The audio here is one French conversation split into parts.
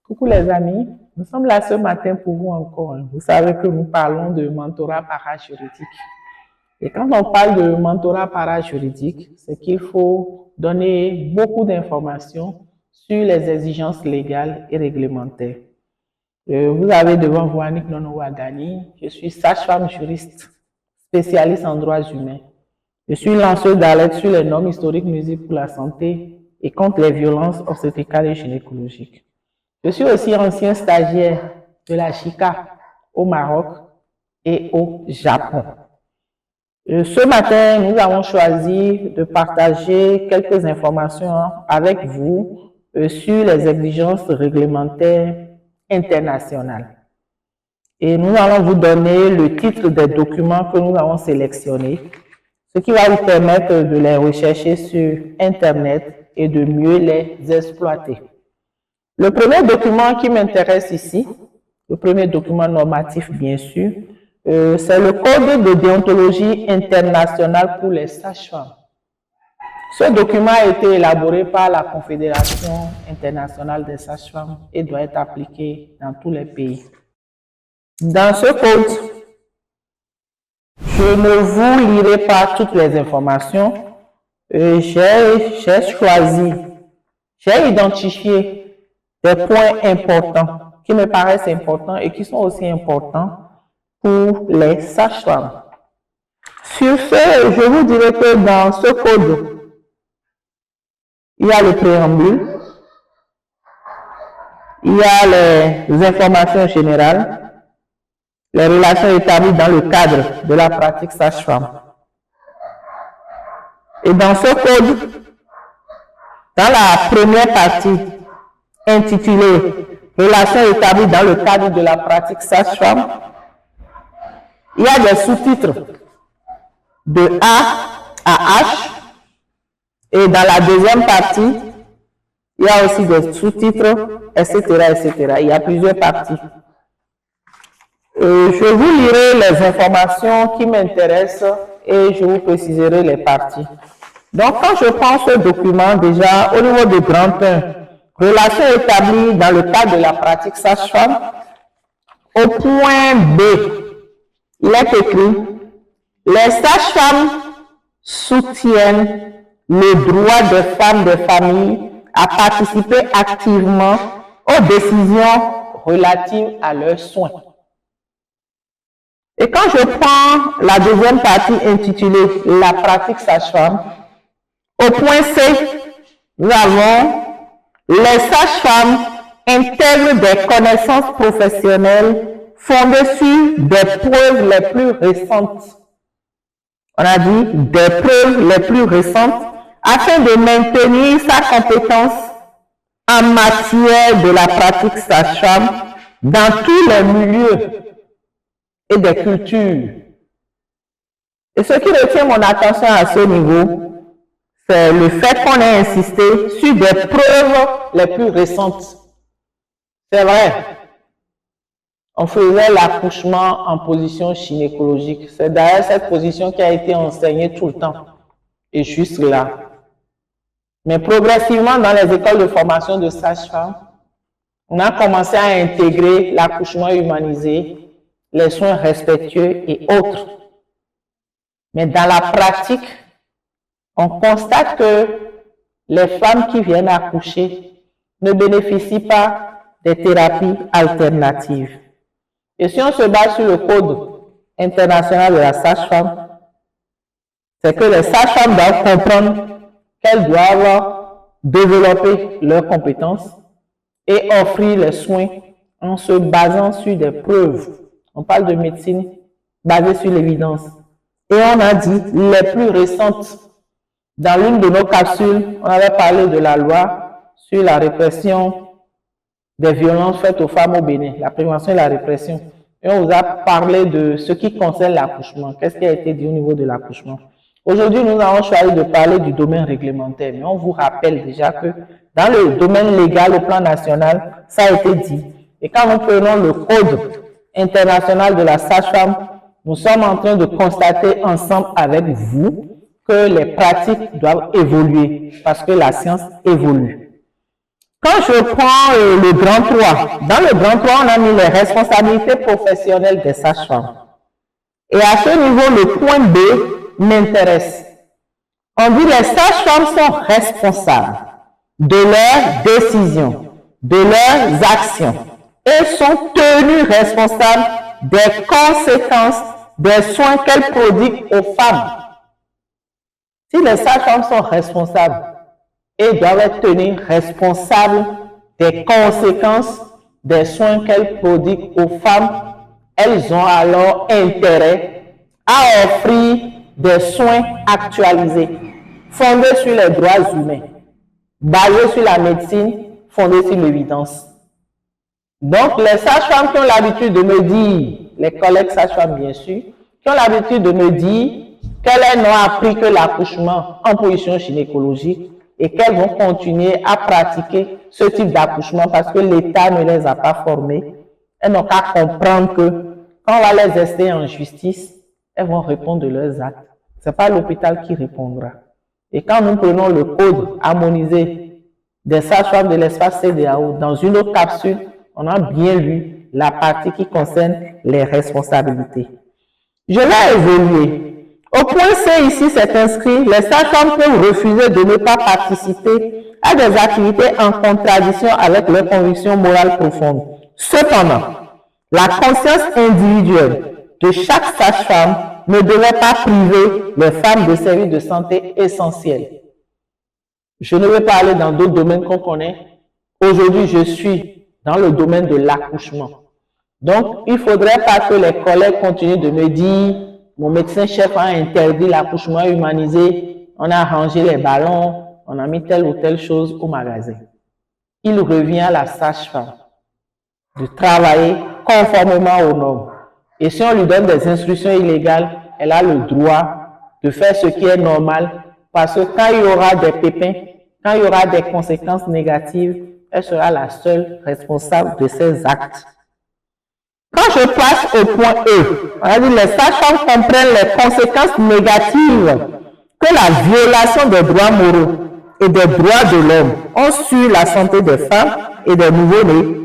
Coucou les amis, nous sommes là ce matin pour vous encore. Vous savez que nous parlons de mentorat parajuridique. Et quand on parle de mentorat parajuridique, c'est qu'il faut donner beaucoup d'informations sur les exigences légales et réglementaires. Vous avez devant vous Annick Nono-Ouagani. Je suis sage-femme juriste, spécialiste en droits humains. Je suis lanceuse d'alerte sur les normes historiques nuisibles pour la santé et contre les violences obstétricales et gynécologiques. Je suis aussi ancien stagiaire de la JICA au Maroc et au Japon. Ce matin, nous avons choisi de partager quelques informations avec vous sur les exigences réglementaires internationales. Et nous allons vous donner le titre des documents que nous avons sélectionnés, ce qui va vous permettre de les rechercher sur Internet et de mieux les exploiter. Le premier document qui m'intéresse ici, le premier document normatif bien sûr, c'est le Code de déontologie internationale pour les sages-femmes. Ce document a été élaboré par la Confédération internationale des sages-femmes et doit être appliqué dans tous les pays. Dans ce code, je ne vous lirai pas toutes les informations. J'ai identifié des points importants qui me paraissent importants et qui sont aussi importants pour les sages-femmes. Sur ce, je vous dirais que dans ce code, il y a le préambule, il y a les informations générales, les relations établies dans le cadre de la pratique sage-femme. Et dans ce code, dans la première partie, intitulée « Relations établies dans le cadre de la pratique sage-femme », il y a des sous-titres de A à H, et dans la deuxième partie, il y a aussi des sous-titres, etc., etc. Il y a plusieurs parties. Je vous lirai les informations qui m'intéressent et je vous préciserai les parties. Donc, quand je prends ce document, déjà, au niveau du grand 1, relations établies dans le cadre de la pratique sage-femme, au point B, il est écrit « Les sages-femmes soutiennent le droit des femmes de famille à participer activement aux décisions relatives à leurs soins. » Et quand je prends la deuxième partie intitulée « La pratique sage-femme », au point C, nous avons « Les sages-femmes intègrent des connaissances professionnelles fondées sur des preuves les plus récentes. » On a dit « des preuves les plus récentes » afin de maintenir sa compétence en matière de la pratique sage-femme dans tous les milieux et des cultures. Et ce qui retient mon attention à ce niveau, c'est le fait qu'on ait insisté sur des preuves les plus récentes. C'est vrai, on faisait l'accouchement en position gynécologique. C'est d'ailleurs cette position qui a été enseignée tout le temps et juste là. Mais progressivement, dans les écoles de formation de sages-femmes, on a commencé à intégrer l'accouchement humanisé, les soins respectueux et autres. Mais dans la pratique, on constate que les femmes qui viennent accoucher ne bénéficient pas des thérapies alternatives. Et si on se base sur le Code international de la sage-femme, c'est que les sages-femmes doivent comprendre qu'elles doivent développer leurs compétences et offrir les soins en se basant sur des preuves. On parle de médecine basée sur l'évidence. Et on a dit les plus récentes. Dans l'une de nos capsules, on avait parlé de la loi sur la répression des violences faites aux femmes au Bénin, la prévention et la répression. Et on vous a parlé de ce qui concerne l'accouchement. Qu'est-ce qui a été dit au niveau de l'accouchement? Aujourd'hui, nous avons choisi de parler du domaine réglementaire, mais on vous rappelle déjà que dans le domaine légal au plan national, ça a été dit. Et quand nous prenons le Code international de la sage-femme, nous sommes en train de constater ensemble avec vous que les pratiques doivent évoluer parce que la science évolue. Quand je prends le grand 3, dans le grand 3, on a mis les responsabilités professionnelles des sages-femmes. Et à ce niveau, le point B m'intéresse. On dit les sages-femmes sont responsables de leurs décisions, de leurs actions et sont tenues responsables des conséquences des soins qu'elles prodiguent aux femmes. Si les sages-femmes sont responsables et doivent être tenues responsables des conséquences des soins qu'elles prodiguent aux femmes, elles ont alors intérêt à offrir des soins actualisés, fondés sur les droits humains, basés sur la médecine, fondés sur l'évidence. Donc, les sages-femmes qui ont l'habitude de me dire, les collègues sages-femmes bien sûr, qui ont l'habitude de me dire qu'elles n'ont appris que l'accouchement en position gynécologique et qu'elles vont continuer à pratiquer ce type d'accouchement parce que l'État ne les a pas formées, elles n'ont qu'à comprendre que quand on va les ester en justice, elles vont répondre de leurs actes. Ce n'est pas l'hôpital qui répondra. Et quand nous prenons le code harmonisé des sages-femmes de l'espace CEDEAO dans une autre capsule, on a bien lu la partie qui concerne les responsabilités. Je vais évoluer. Au point C, ici, c'est inscrit, les sages-femmes peuvent refuser de ne pas participer à des activités en contradiction avec leurs convictions morales profondes. Cependant, la conscience individuelle de chaque sage-femme ne devrait pas priver les femmes de services de santé essentiels. Je ne vais pas aller dans d'autres domaines qu'on connaît. Aujourd'hui, je suis dans le domaine de l'accouchement. Donc, il ne faudrait pas que les collègues continuent de me dire mon médecin-chef a interdit l'accouchement humanisé, on a rangé les ballons, on a mis telle ou telle chose au magasin. Il revient à la sage-femme de travailler conformément aux normes. Et si on lui donne des instructions illégales, elle a le droit de faire ce qui est normal parce que quand il y aura des pépins, quand il y aura des conséquences négatives, elle sera la seule responsable de ses actes. Quand je passe au point E, on a dit les sages-femmes comprennent les conséquences négatives que la violation des droits moraux et des droits de l'homme ont sur la santé des femmes et des nouveau-nés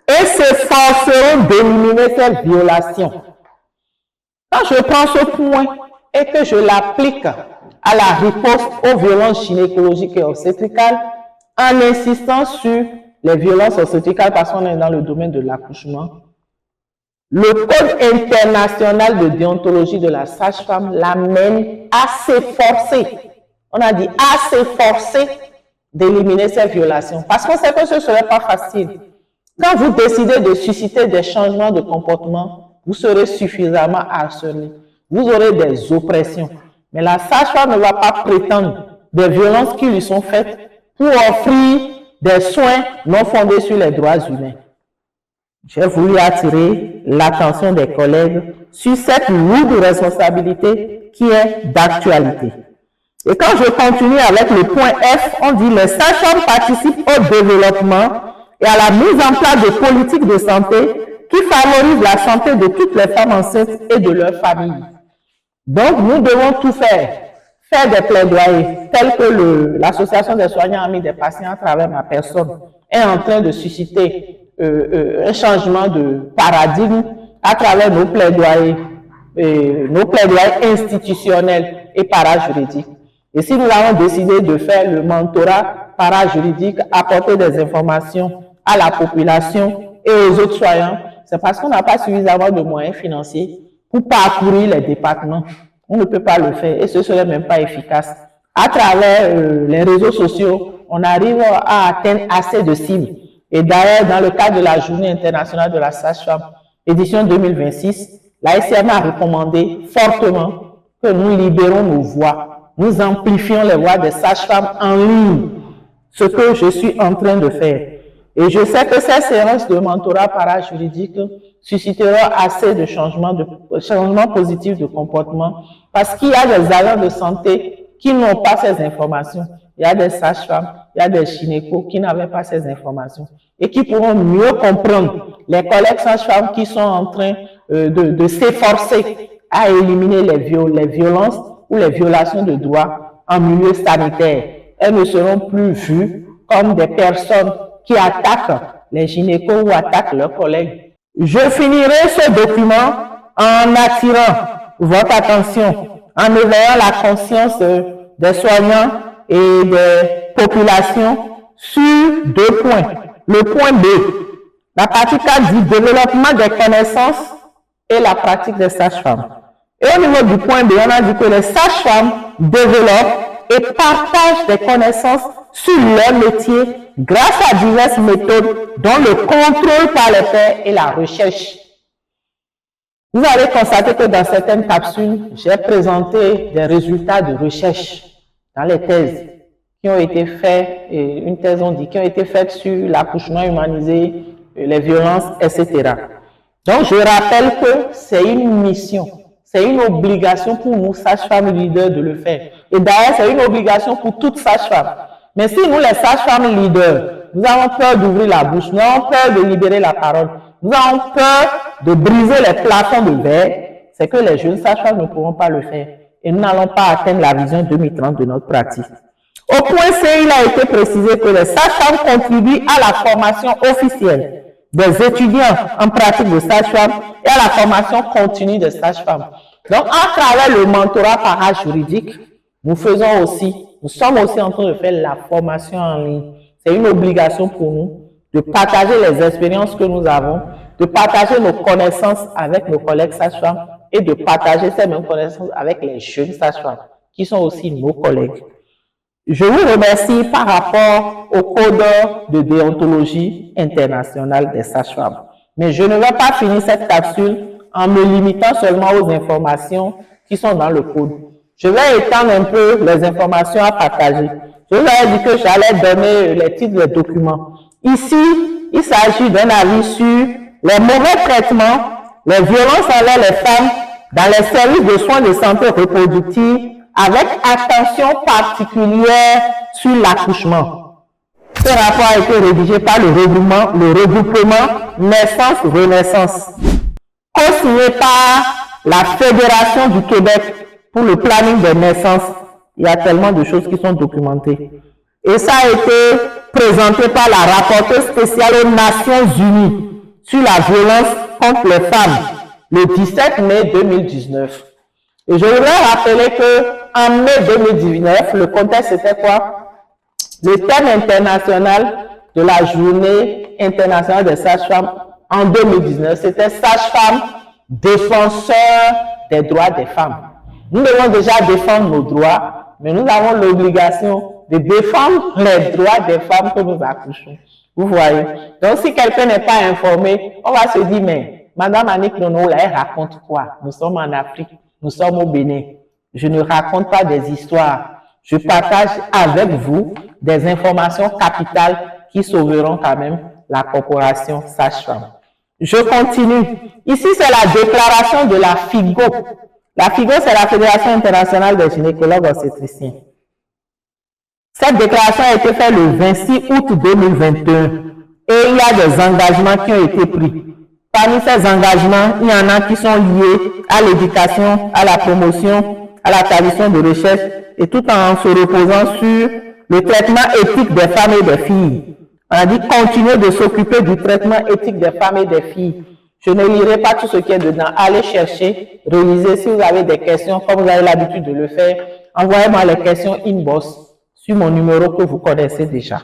et s'efforceront d'éliminer ces violations. Quand je prends ce point et que je l'applique à la riposte aux violences gynécologiques et obstétricales, en insistant sur les violences obstétricales parce qu'on est dans le domaine de l'accouchement, le Code international de déontologie de la sage-femme l'amène à s'efforcer, on a dit à s'efforcer d'éliminer ces violations. Parce qu'on sait que ce ne serait pas facile. Quand vous décidez de susciter des changements de comportement, vous serez suffisamment harcelé. Vous aurez des oppressions. Mais la sage-femme ne va pas prétendre des violences qui lui sont faites pour offrir des soins non fondés sur les droits humains. J'ai voulu attirer l'attention des collègues sur cette lourde responsabilité qui est d'actualité. Et quand je continue avec le point F, on dit les sages-femmes participent au développement et à la mise en place de politiques de santé qui favorisent la santé de toutes les femmes enceintes et de leurs familles. Donc, nous devons tout faire des plaidoyers tels que l'association des soignants amis des patients à travers ma personne est en train de susciter un changement de paradigme à travers nos plaidoyers institutionnels et parajuridiques. Et si nous avons décidé de faire le mentorat parajuridique, apporter des informations à la population et aux autres soignants, c'est parce qu'on n'a pas suffisamment de moyens financiers pour parcourir les départements. On ne peut pas le faire et ce serait même pas efficace. À travers les réseaux sociaux, on arrive à atteindre assez de cibles. Et d'ailleurs, dans le cadre de la Journée internationale de la sage-femme, édition 2026, la SCM a recommandé fortement que nous libérons nos voix. Nous amplifions les voix des sages-femmes en ligne, ce que je suis en train de faire. Et je sais que ces séances de mentorat parajuridique susciteront assez de changements positifs de comportement parce qu'il y a des agents de santé qui n'ont pas ces informations. Il y a des sages-femmes, il y a des gynécos qui n'avaient pas ces informations et qui pourront mieux comprendre les collègues sages-femmes qui sont en train de s'efforcer à éliminer les violences ou les violations de droits en milieu sanitaire. Elles ne seront plus vues comme des personnes qui attaquent les gynécos ou attaquent leurs collègues. Je finirai ce document en attirant votre attention, en éveillant la conscience des soignants et des populations sur 2 points. Le point B, la partie 4 dit développement des connaissances et la pratique des sages-femmes. Et au niveau du point B, on a dit que les sages-femmes développent et partagent des connaissances sur leur métier grâce à diverses méthodes, dont le contrôle par les pairs et la recherche. Vous allez constater que dans certaines capsules, j'ai présenté des résultats de recherche dans les thèses qui ont été faites, et une thèse on dit, qui ont été faites sur l'accouchement humanisé, les violences, etc. Donc, je rappelle que c'est une mission, c'est une obligation pour nous, sages-femmes leaders, de le faire. Et d'ailleurs, c'est une obligation pour toutes sages-femmes. Mais si nous, les sages-femmes leaders, nous avons peur d'ouvrir la bouche, nous avons peur de libérer la parole, nous avons peur de briser les plafonds de verre, c'est que les jeunes sages-femmes ne pourront pas le faire. Et nous n'allons pas atteindre la vision 2030 de notre pratique. Au point C, il a été précisé que les sages-femmes contribuent à la formation officielle des étudiants en pratique de sage-femme et à la formation continue des sages-femmes. Donc, à travers le mentorat parajuridique, nous sommes aussi en train de faire la formation en ligne. C'est une obligation pour nous de partager les expériences que nous avons, de partager nos connaissances avec nos collègues sages-femmes et de partager ces mêmes connaissances avec les jeunes sages-femmes qui sont aussi nos collègues. Je vous remercie par rapport au code de déontologie internationale des sages-femmes. Mais je ne vais pas finir cette capsule en me limitant seulement aux informations qui sont dans le code. Je vais étendre un peu les informations à partager. Je vous avais dit que j'allais donner les titres des documents. Ici, il s'agit d'un avis sur les mauvais traitements, les violences envers les femmes dans les services de soins de santé reproductive, avec attention particulière sur l'accouchement. Ce rapport a été rédigé par le regroupement Naissance-Renaissance, co-signé par la Fédération du Québec pour le planning des naissances. Il y a tellement de choses qui sont documentées. Et ça a été présenté par la rapporteure spéciale aux Nations Unies sur la violence contre les femmes le 17 mai 2019. Et je voudrais rappeler que en mai 2019, le contexte c'était quoi? Le thème international de la journée internationale des sages-femmes en 2019, c'était sages-femmes défenseurs des droits des femmes. Nous devons déjà défendre nos droits, mais nous avons l'obligation de défendre les droits des femmes que nous accouchons. Vous voyez? Donc, si quelqu'un n'est pas informé, on va se dire, mais Madame Annick Nono, elle raconte quoi? Nous sommes en Afrique, nous sommes au Bénin. Je ne raconte pas des histoires. Je partage avec vous des informations capitales qui sauveront quand même la corporation sage-femme. Je continue. Ici, c'est la déclaration de la FIGO. La FIGO, c'est la Fédération internationale des gynécologues obstétriciens. Cette déclaration a été faite le 26 août 2021 et il y a des engagements qui ont été pris. Parmi ces engagements, il y en a qui sont liés à l'éducation, à la promotion, à la tradition de recherche et tout en se reposant sur le traitement éthique des femmes et des filles. On a dit continuer de s'occuper du traitement éthique des femmes et des filles. Je ne lirai pas tout ce qui est dedans. Allez chercher, révisez. Si vous avez des questions, comme vous avez l'habitude de le faire, envoyez-moi les questions inbox sur mon numéro que vous connaissez déjà.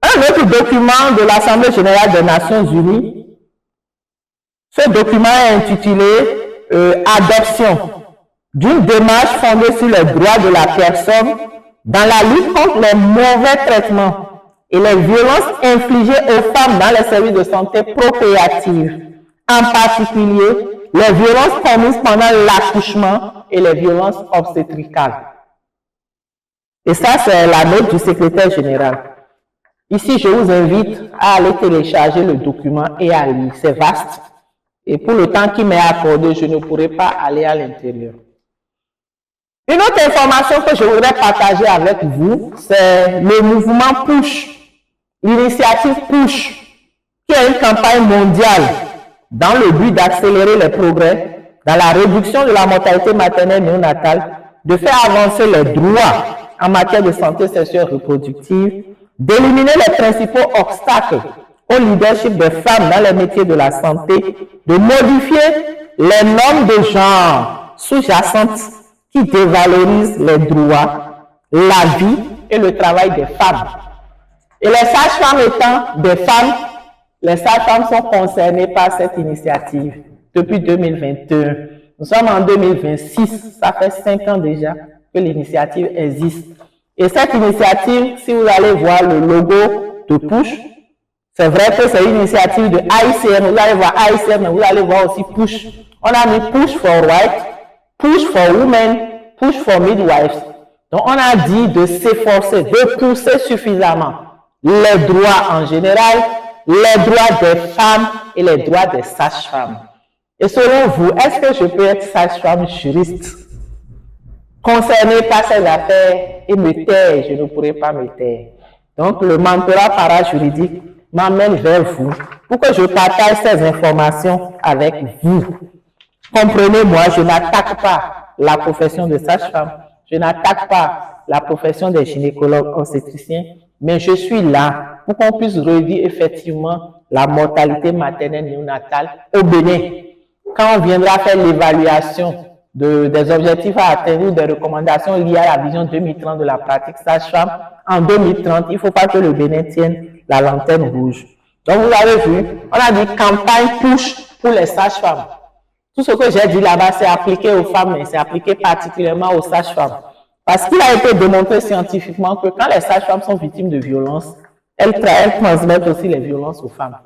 Un autre document de l'Assemblée générale des Nations Unies. Ce document est intitulé Adoption d'une démarche fondée sur les droits de la personne dans la lutte contre les mauvais traitements et les violences infligées aux femmes dans les services de santé procréative, en particulier les violences commises pendant l'accouchement et les violences obstétricales. Et ça, c'est la note du secrétaire général. Ici, je vous invite à aller télécharger le document et à lire. C'est vaste. Et pour le temps qui m'est accordé, je ne pourrai pas aller à l'intérieur. Une autre information que je voudrais partager avec vous, c'est le mouvement PUSH, l'initiative PUSH, qui est une campagne mondiale dans le but d'accélérer les progrès dans la réduction de la mortalité maternelle néonatale, de faire avancer les droits en matière de santé sexuelle reproductive, d'éliminer les principaux obstacles au leadership des femmes dans les métiers de la santé, de modifier les normes de genre sous-jacentes qui dévalorisent les droits, la vie et le travail des femmes. Et les sages-femmes étant des femmes, les sages-femmes sont concernées par cette initiative depuis 2021. Nous sommes en 2026, ça fait 5 ans déjà que l'initiative existe. Et cette initiative, si vous allez voir le logo de PUSH, c'est vrai que c'est une initiative de AICM, vous allez voir AICM, mais vous allez voir aussi PUSH. On a mis PUSH for Rights, PUSH for Women, PUSH for Midwives. Donc on a dit de s'efforcer, de pousser suffisamment les droits en général, les droits des femmes et les droits des sages-femmes. Et selon vous, est-ce que je peux être sage-femme juriste concernée par ces affaires et me taire? Je ne pourrais pas me taire. Donc le mentorat parajuridique m'amène vers vous pour que je partage ces informations avec vous. Comprenez-moi, je n'attaque pas la profession de sage-femme, je n'attaque pas la profession des gynécologues obstétriciens, mais je suis là pour qu'on puisse réduire effectivement la mortalité maternelle néonatale au Bénin. Quand on viendra faire l'évaluation des objectifs à atteindre ou des recommandations liées à la vision 2030 de la pratique sage-femme, en 2030, il ne faut pas que le Bénin tienne la lanterne rouge. Donc, vous avez vu, on a dit campagne PUSH pour les sages-femmes. Tout ce que j'ai dit là-bas, c'est appliqué aux femmes, mais c'est appliqué particulièrement aux sages-femmes. Parce qu'il a été démontré scientifiquement que quand les sages-femmes sont victimes de violences, elles transmettent aussi les violences aux femmes.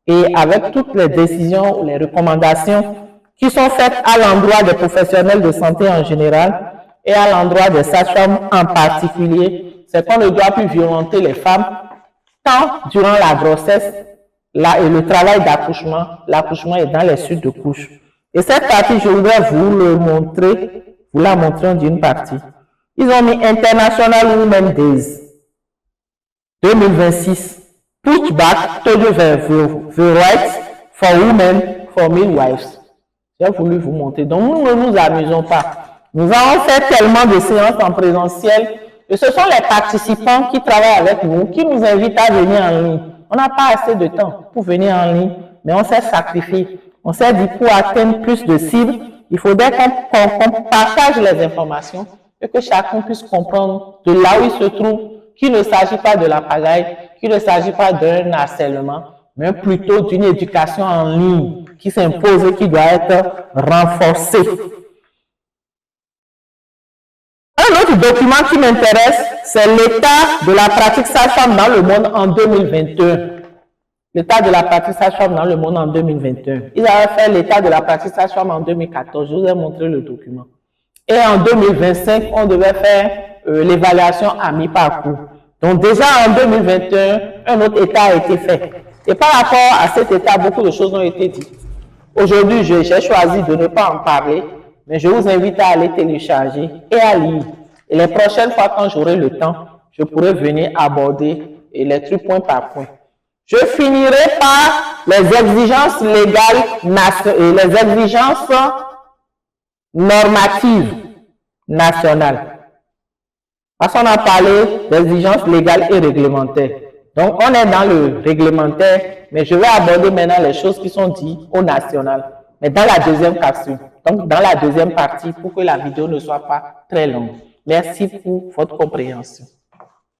Et avec toutes les décisions ou les recommandations qui sont faites à l'endroit des professionnels de santé en général et à l'endroit des sages-femmes en particulier, c'est qu'on ne doit plus violenter les femmes tant durant la grossesse et le travail d'accouchement, l'accouchement est dans les suites de couches. Et cette partie, je voudrais vous la montrer d'une partie. Ils ont mis International Women's Days 2026. Push back to the rights for women, for midwives. J'ai voulu vous montrer. Donc, nous ne nous amusons pas. Nous avons fait tellement de séances en présentiel et ce sont les participants qui travaillent avec nous qui nous invitent à venir en ligne. On n'a pas assez de temps pour venir en ligne, mais on s'est sacrifié. On s'est dit pour atteindre plus de cibles, il faudrait qu'on partage les informations et que chacun puisse comprendre de là où il se trouve qu'il ne s'agit pas de la pagaille, qu'il ne s'agit pas d'un harcèlement, mais plutôt d'une éducation en ligne qui s'impose et qui doit être renforcée. Un autre document qui m'intéresse, c'est l'état de la pratique sage-femme dans le monde en 2021. L'état de la pratique sage-femme dans le monde en 2021. Ils avaient fait l'état de la pratique sage-femme en 2014. Je vous ai montré le document. Et en 2025, on devait faire l'évaluation à mi-parcours. Donc déjà en 2021, un autre état a été fait. Et par rapport à cet état, beaucoup de choses ont été dites. Aujourd'hui, j'ai choisi de ne pas en parler, mais je vous invite à aller télécharger et à lire. Et les prochaines fois, quand j'aurai le temps, je pourrai venir aborder les trucs point par point. Je finirai par les exigences légales et les exigences normatives nationales. Parce qu'on a parlé d'exigences légales et réglementaires. Donc, on est dans le réglementaire, mais je vais aborder maintenant les choses qui sont dites au national, mais dans la deuxième capsule. Donc, dans la deuxième partie, pour que la vidéo ne soit pas très longue. Merci pour votre compréhension.